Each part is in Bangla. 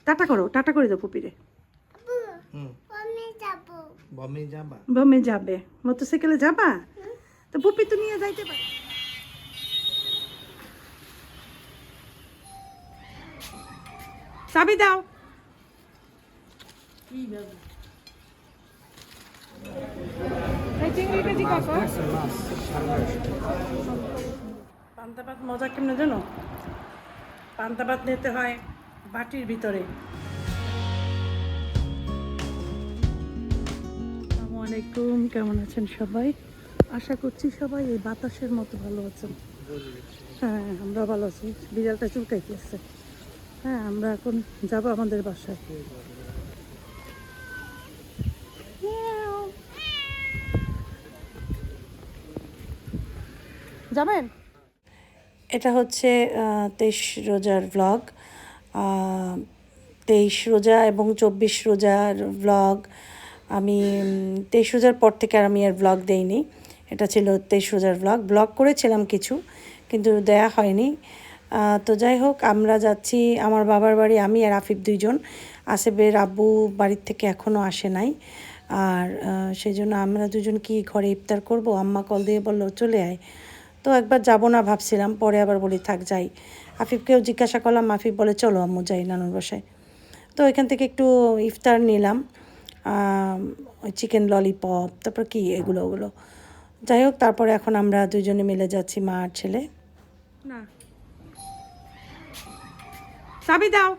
টাটা করো, টাটা করে দাও পুপিরে। বমে যাবে, মোটরসাইকেলে যাবা? তো পুপি তো নিয়ে যাইতে পারে। চাবি দাও। পান্তা ভাত মজা কেমনে জানো? পান্তা ভাত নিতে হয় বাটির ভিতরে। আসসালামু আলাইকুম, কেমন আছেন সবাই? আশা করছি সবাই এই বাতাসের মতো ভালো আছেন। হ্যাঁ, আমরা ভালো আছি। বিড়ালটা চুলকাইতেছে। হ্যাঁ, আমরা এখন যাবো আমাদের বাসায়। যাবেন? এটা হচ্ছে 23 রোজার ভ্লগ। 23 রোজা এবং 24 রোজার ভ্লগ। আমি 23 রোজার পর থেকে আর আমি আর ভ্লগ দেইনি। এটা ছিল 23 রোজার ভ্লগ করেছিলাম কিছু, কিন্তু দেয়া হয়নি। তো যাই হোক, আমরা যাচ্ছি আমার বাবার বাড়ি। আমি আর আফিফ দুইজন। আসিফের আব্বু বাড়ির থেকে এখনও আসে নাই। আর সেই জন্য আমরা দুজন কি ঘরে ইফতার করব। আম্মা কল দিয়ে বললো চলে আয়। তো একবার যাব না ভাবছিলাম, পরে আবার বলি থাক যাই। আফিফকেও জিজ্ঞাসা করলাম, আফিফ বলে চলো আম্মু যাই নানুর বাসায়। তো এখান থেকে একটু ইফতার নিলাম, ওই চিকেন ললিপপ, তারপর কি ওগুলো। যাই হোক, তারপরে এখন আমরা দুজনে মিলে যাচ্ছি, মা আর ছেলে। না, চাবি দাও।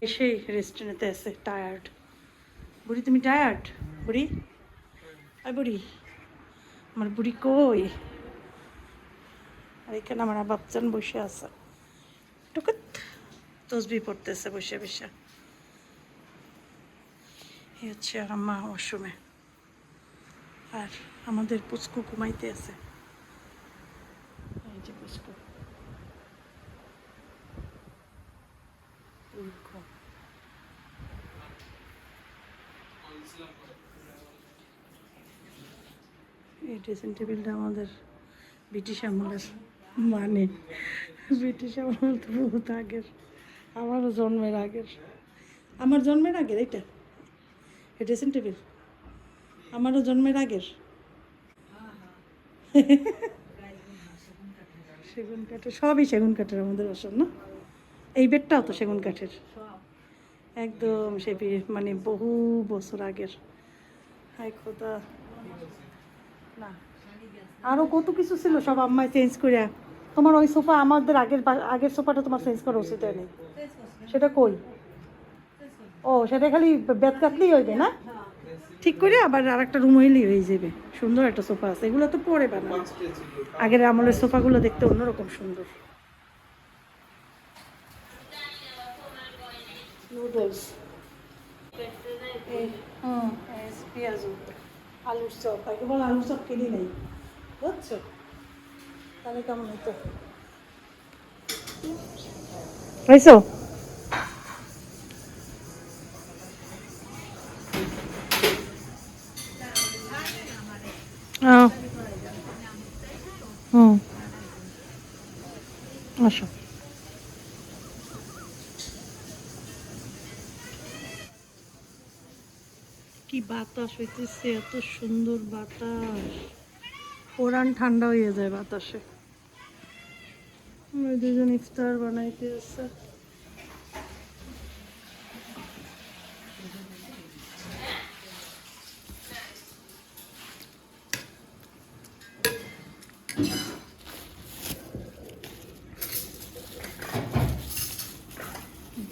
এসেই রেস্টুরেন্টে আছে, টায়ার্ড। বুড়ি তুমি টায়ার্ড? বুড়ি, আই বুড়ি, আমার বুড়ি কই? আর এখানে আমার বাচ্চান বসে আছে, টুকুত তসবি পড়তেছে বসে বসে। এই হচ্ছে আর আম্মা ওয়াশরুমে, আর আমাদের পুচকু ঘুমাইতে আছে। এই যে পুচকু, এই ড্রেসিং টেবিলটা আমাদের ব্রিটিশ আমলের, মানে ব্রিটিশ আমল তো বহুত আগের, আমারও জন্মের আগের। আমার জন্মের আগের এটা, এই ড্রেসিং টেবিল আমারও জন্মের আগের। সেগুন কাঠের, সবই সেগুন কাঠের আমাদের বাসন না? এই বেডটাও তো সেগুন কাঠের, একদম সে মানে বহু বছর আগের। হাই খোদা, না আরও কত কিছু ছিল, সব আম্মায় চেঞ্জ করে। তোমার ওই সোফা, আমাদের আগের সোফাটা তোমার চেঞ্জ করা উচিত হয়নি। সেটা কই? ও, সেটা খালি বেত কাটলেই হইবে না? ঠিক করে আবার আর একটা রুম হইলেই হয়ে যাবে। সুন্দর একটা সোফা আছে, এগুলো তো পরে বানানো। আগের আমলের সোফাগুলো দেখতে অন্যরকম সুন্দর। নুডলস, পেঁয়াজু, আলুর চপ। আগে বল আলুর চপ কিনি নেই, বুঝছো? তাহলে কেমন হতো? হয়েছো? হুম, আসো। কি বাতাস হইতেছে, এত সুন্দর বাতাস, পুরান ঠান্ডা হয়ে যায় বাতাসে। ওই দুজন ইফতার বানাইতে আছে।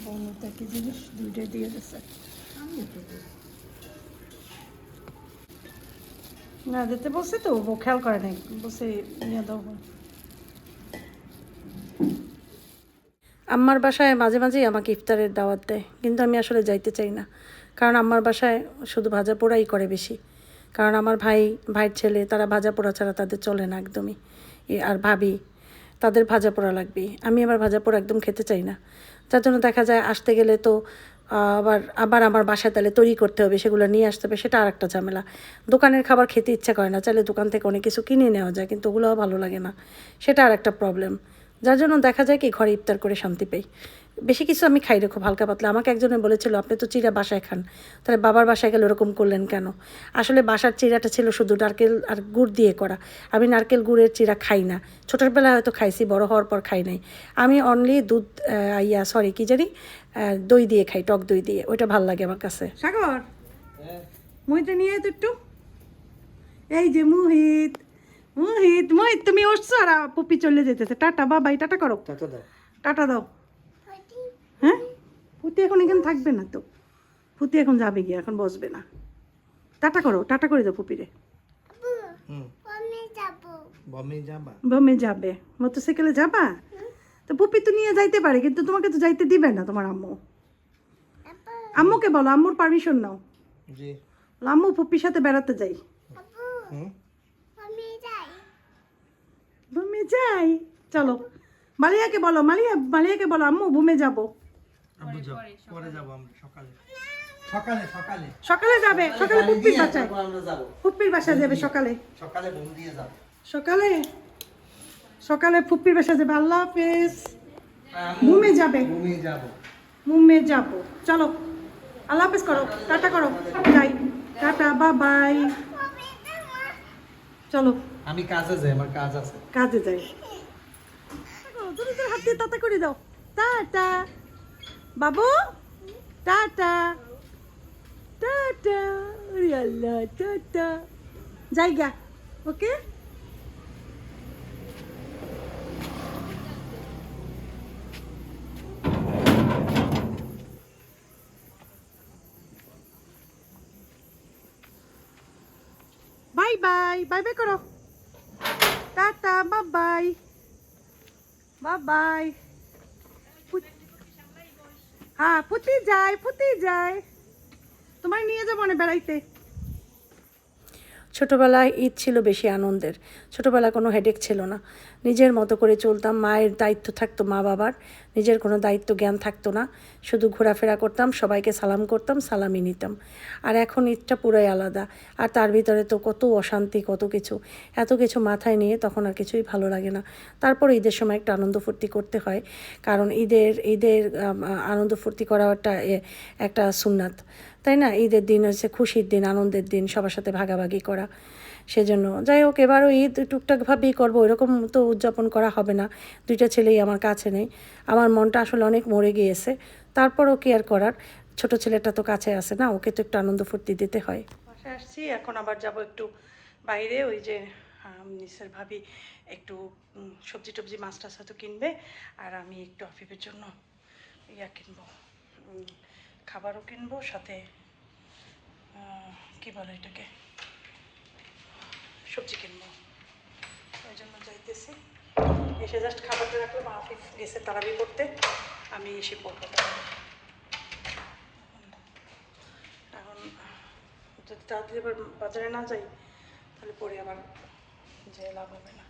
বনটা কি জিনিস, দুইটাই দিয়ে দিচ্ছে। না দিতে বলছে তো, ও খেয়াল করে নাই, বলছে নিয়ে দাও। আম্মার বাসায় মাঝে মাঝেই আমাকে ইফতারের দাওয়াত দেয়, কিন্তু আমি আসলে যাইতে চাই না। কারণ আম্মার বাসায় শুধু ভাজা পোড়াই করে বেশি। কারণ আমার ভাইয়ের ছেলে, তারা ভাজা পোড়া ছাড়া তাদের চলে না একদমই। আর ভাবি, তাদের ভাজা পোড়া লাগবেই। আমি আবার ভাজা পোড়া একদম খেতে চাই না। যার জন্য দেখা যায় আসতে গেলে তো আবার আবার আমার বাসায় তাহলে তৈরি করতে হবে, সেগুলো নিয়ে আসতে হবে, সেটা আর একটা ঝামেলা। দোকানের খাবার খেতে ইচ্ছা করে না, চাইলে দোকান থেকে অনেক কিছু কিনে নেওয়া যায়, কিন্তু ওগুলোও ভালো লাগে না, সেটা আর একটা প্রবলেম। যার জন্য দেখা যায় কি ঘরে ইফতার করে শান্তি পাই। বেশি কিছু আমি খাই রে, খুব হালকা পাতলা। আমাকে একজনে বলেছিল আপনি তো চিড়া বাসায় খান, তাহলে বাবার বাসায় গেলে ওরকম করলেন কেন? আসলে বাসার চিড়াটা ছিল শুধু নারকেল আর গুড় দিয়ে করা। আমি নারকেল গুড়ের চিড়া খাই না। ছোটোবেলায় হয়তো খাইছি, বড় হওয়ার পর খাই নাই। আমি অনলি দুধ কি জানি দই দিয়ে খাই, টক দই দিয়ে, ওইটা ভাল লাগে আমার কাছে। সাগর, মুহিতে নিয়ে তো একটু। এই যে মুহিত, মুহিত মুহিত তুমি উঠছো আর পুপি চলে যেতেছে। টাটা বাবাই, টাটা করো। টাটা দাও। হ্যাঁ, পুতি এখন এখানে থাকবে না তো, পুতি এখন যাবে গিয়ে, এখন বসবে না। টাটা করো, টাটা করে দাও পুপিরে। বমে যাবে, মোটরসাইকেলে যাবা? তো পুপি তো নিয়ে যাইতে পারে, কিন্তু তোমাকে তো যাইতে দিবে না তোমার আম্মু। আম্মুকে বলো, আম্মুর পারমিশন নাও। আম্মু পুপির সাথে বেড়াতে যাই। বমে যাই, চলো। মালিয়াকে বলো, মালিয়াকে বলো আম্মু বমে যাবো। সকালে যাবে, সকালে পুপ্পির বাসায়, পুপ্পির বাসায় যাবে সকালে, সকালে সকালে পুপ্পির বাসায় যাবে। আল্লাহ হাফেজ। মুমে যাবে, মুমে যাবো, চলো। আল্লাহ হাফেজ করো, টাটা করো, যাই, টাটা বাবাই। চলো, আমি কাজে যাই, আমার কাজ আছে। কাজে যাই। হাত দিয়ে টাটা করে দাও। টাটা বাবু, টাটা টাটা। আল্লাহ, টাটা, জায়গা। ওকে, বাই বাই, বাই বাই করো, টাটা বাবাই, বাবাই। হ্যাঁ, ফুটি যায়, তোমার নিয়ে যাবো না বেড়াইতে। ছোটোবেলায় ঈদ ছিল বেশি আনন্দের। ছোটোবেলায় কোনো হেডেক ছিল না, নিজের মতো করে চলতাম। মায়ের দায়িত্ব থাকতো মা বাবার, নিজের কোনো দায়িত্ব জ্ঞান থাকতো না। শুধু ঘোরাফেরা করতাম, সবাইকে সালাম করতাম, সালামি নিতাম। আর এখন ঈদটা পুরাই আলাদা। আর তার ভিতরে তো কত অশান্তি, কত কিছু, এত কিছু মাথায় নিয়ে তখন আর কিছুই ভালো লাগে না। তারপর ঈদের সময় একটা আনন্দ ফুর্তি করতে হয়, কারণ ঈদের আনন্দ ফুর্তি করাটা একটা সুন্নাত, তাই না? ঈদের দিন হচ্ছে খুশির দিন, আনন্দের দিন, সবার সাথে ভাগাভাগি করা। সেজন্য যাই হোক, এবারও ঈদ টুকটাকভাবেই করবো, এরকম তো উদযাপন করা হবে না। দুইটা ছেলেই আমার কাছে নেই, আমার মনটা আসলে অনেক মরে গিয়েছে। তারপরও কি আর করার, ছোট ছেলেটা তো কাছে আছে না, ওকে তো একটু আনন্দ ফুর্তি দিতে হয়। বাসায় আসছি, এখন আবার যাব একটু বাইরে। ওই যে নিসের ভাবি একটু সবজি টবজি মাছ টাছ হয়তো কিনবে, আর আমি একটু আফিফের জন্য কিনবো, খাবারও কিনবো, সাথে কি বলে এটাকে, সবজি কিনবো। ওই জন্য যাইতেছি। এসে জাস্ট খাবারটা রাখলাম, আফিফ গেছে তারাবি করতে, আমি এসে পড়বো। এখন যদি তাড়াতাড়ি আবার বাজারে না যাই, তাহলে পরে আবার যে লাভ হবে না।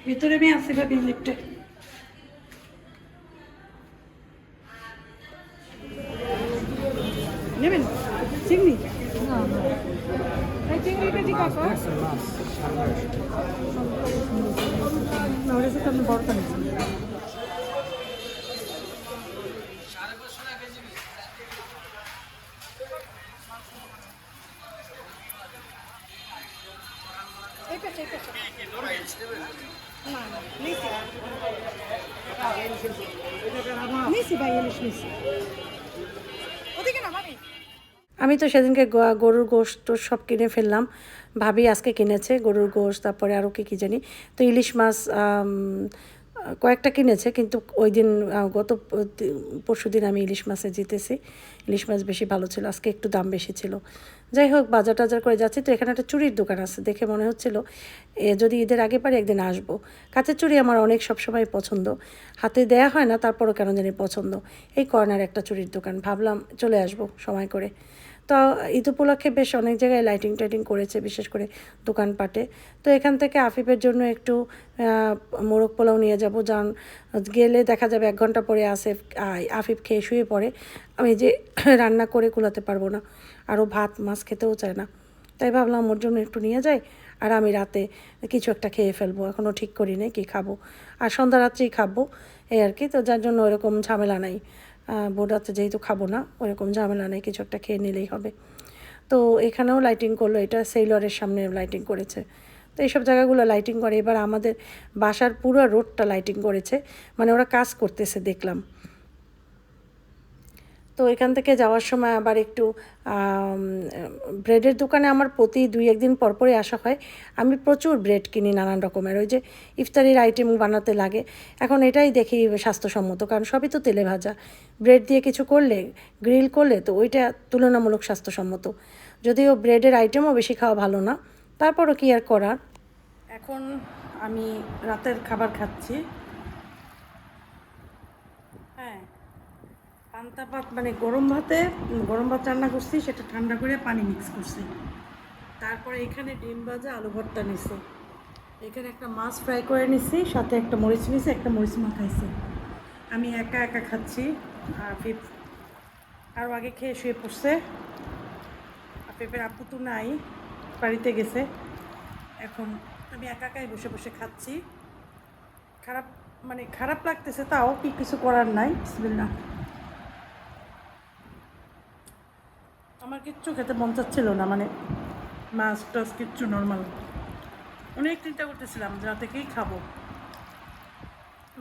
ভিতরে আমি আসি ভাবি, লিফটে। নেবেন চিংড়ি? চিংড়িটা ঠিক আছে, ওটা সাথে আমি বড়টা নিচ্ছি। আমি তো সেদিনকে গরুর গোশত সব কিনে ফেললাম, ভাবি আজকে কিনেছে গরুর গোশত, তারপরে আরও কি জানি, তো ইলিশ মাছ কয়েকটা কিনেছে, কিন্তু ওই দিন গত পরশু দিন আমি ইলিশ মাছে জিতেছি। ইলিশ মাছ বেশি ভালো ছিল, আজকে একটু দাম বেশি ছিল। যাই হোক বাজার টাজার করে যাচ্ছি, তো এখানে একটা চুড়ির দোকান আছে, দেখে মনে হচ্ছিল যদি ঈদের আগে পারি একদিন আসবো। কাঁচের চুড়ি আমার অনেক সবসময় পছন্দ, হাতে দেয়া হয় না তারপরও কেন জানি পছন্দ। এই কর্নার একটা চুড়ির দোকান, ভাবলাম চলে আসবো সময় করে। তো ঈদ উপলক্ষে বেশ অনেক জায়গায় লাইটিং টাইটিং করেছে, বিশেষ করে দোকানপাটে। তো এখান থেকে আফিফের জন্য একটু মোরগ পোলাও নিয়ে যাব, যান গেলে দেখা যাবে 1 ঘন্টা পরে আফিফ খেয়ে শুয়ে পড়ে, আমি যে রান্না করে কুলাতে পারবো না, আরও ভাত মাছ খেতেও চায় না। তাই ভাবলাম ওর জন্য একটু নিয়ে যাই, আর আমি রাতে কিছু একটা খেয়ে ফেলবো, এখনও ঠিক করি নাই কী খাবো, আর সন্ধ্যা রাত্রেই খাবো এই আর কি। তো যার জন্য ওরকম ঝামেলা নাই, ভোর রাতে যেহেতু খাবো না ওরকম ঝামেলা নেই, কিছু একটা খেয়ে নিলেই হবে। তো এখানেও লাইটিং করলো, এটা সেইলরের সামনে লাইটিং করেছে। তো এইসব জায়গাগুলো লাইটিং করে। এবার আমাদের বাসার পুরো রোডটা লাইটিং করেছে, মানে ওরা কাজ করতেছে দেখলাম। তো এখান থেকে যাওয়ার সময় আবার একটু ব্রেডের দোকানে আমার প্রতি 2-1 দিন পরপরই আসা হয়। আমি প্রচুর ব্রেড কিনি নানান রকমের, ওই যে ইফতারির আইটেম বানাতে লাগে। এখন এটাই দেখি স্বাস্থ্যসম্মত, কারণ সবই তো তেলে ভাজা। ব্রেড দিয়ে কিছু করলে, গ্রিল করলে তো ওইটা তুলনামূলক স্বাস্থ্যসম্মত, যদিও ব্রেডের আইটেমও বেশি খাওয়া ভালো না, তারপরও কি আর করার। এখন আমি রাতের খাবার খাচ্ছি। হ্যাঁ, পান্তা ভাত, মানে গরম ভাত রান্না করছি, সেটা ঠান্ডা করে পানি মিক্স করছি। তারপরে এখানে ডিম ভাজা, আলু ভর্তা নিছি, এখানে একটা মাছ ফ্রাই করে নিছি, সাথে একটা মরিচ নিছি, একটা মরিচ মাখাইছি। আমি একা একা খাচ্ছি, আফিফ আরও আগে খেয়ে শুয়ে পড়ছে। আফিফের আপু তো নাই, বাড়িতে গেছে। এখন আমি একা একাই বসে বসে খাচ্ছি। খারাপ লাগতেছে, তাও কি কিছু করার নাই। বিসমিল্লাহ। আমার কিচ্ছু খেতে মন চাচ্ছিল না, মানে মাছ টাছ কিচ্ছু, নর্মাল। অনেক চিন্তা করতেছিলাম যে রাতে কী খাবো,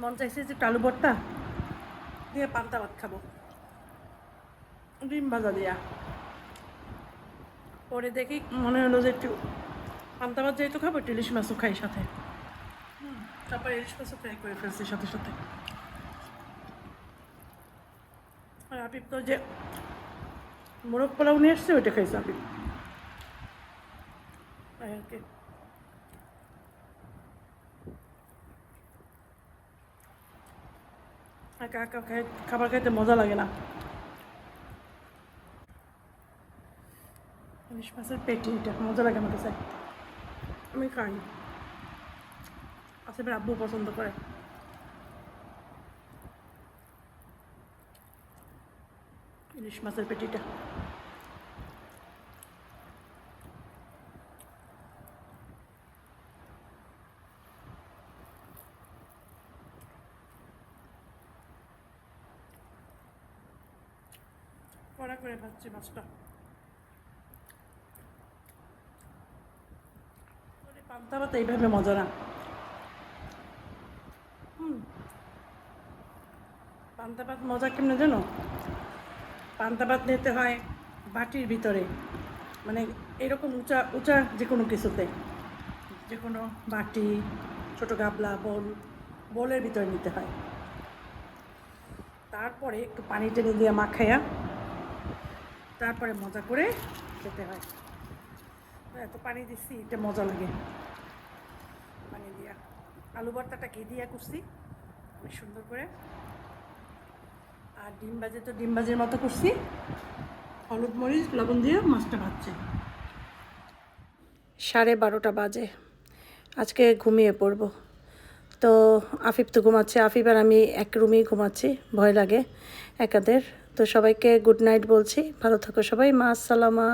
মন চাইছে যে আলু ভর্তা দিয়ে পান্তা ভাত খাবো, ডিম ভাজা দিয়া। পরে দেখি মনে হলো যে একটু পান্তা ভাত যেহেতু খাবো, একটু ইলিশ মাছও খাই সাথে। তারপরে ইলিশ মাছও ফ্রাই করে ফেলছি সাথে সাথে। আর আপিপ তো যে মোরগ পোলাও নিয়ে এসছে, ওইটা খাইছে আপিপ আর কি। একা একা খাবার খাইতে মজা লাগে না। ইলিশ মাছের পেটি, এটা মজা লাগে আমার কাছে, আমি খাই। আসিফের আব্বু পছন্দ করে। ইলিশ মাছের পেটিটা কড়া করে ভাজছি মাছটা। পান্তা ভাত এইভাবে মজা না। পান্তা ভাত মজা কেমনে জানো? পান্তা ভাত নিতে হয় বাটির ভিতরে, মানে এরকম উঁচা উঁচা যে কোনো কিছুতে, যে কোনো বাটি, ছোটো গাবলা, বোলের ভিতরে নিতে হয়। তারপরে একটু পানি টেনে দিয়ে মাখাইয়া তারপরে মজা করে খেতে হয়। এত পানি দিচ্ছি, এটা মজা লাগে পানি দিয়া। আলু ভর্তাটা ঘি দিয়া করছি আমি সুন্দর করে, আর ডিম ভাজি তো ডিম ভাজির মতো করছি, হলুদ মরিচ লবণ দিয়ে মাছটা ভাজছি। 12:30 বাজে, আজকে ঘুমিয়ে পড়বো। তো আফিফ তো ঘুমাচ্ছে, আফিফ আর আমি এক রুমেই ঘুমাচ্ছি, ভয় লাগে একাদের। তো সবাইকে গুড নাইট বলছি, ভালো থাকো সবাই, মা আসসালামা।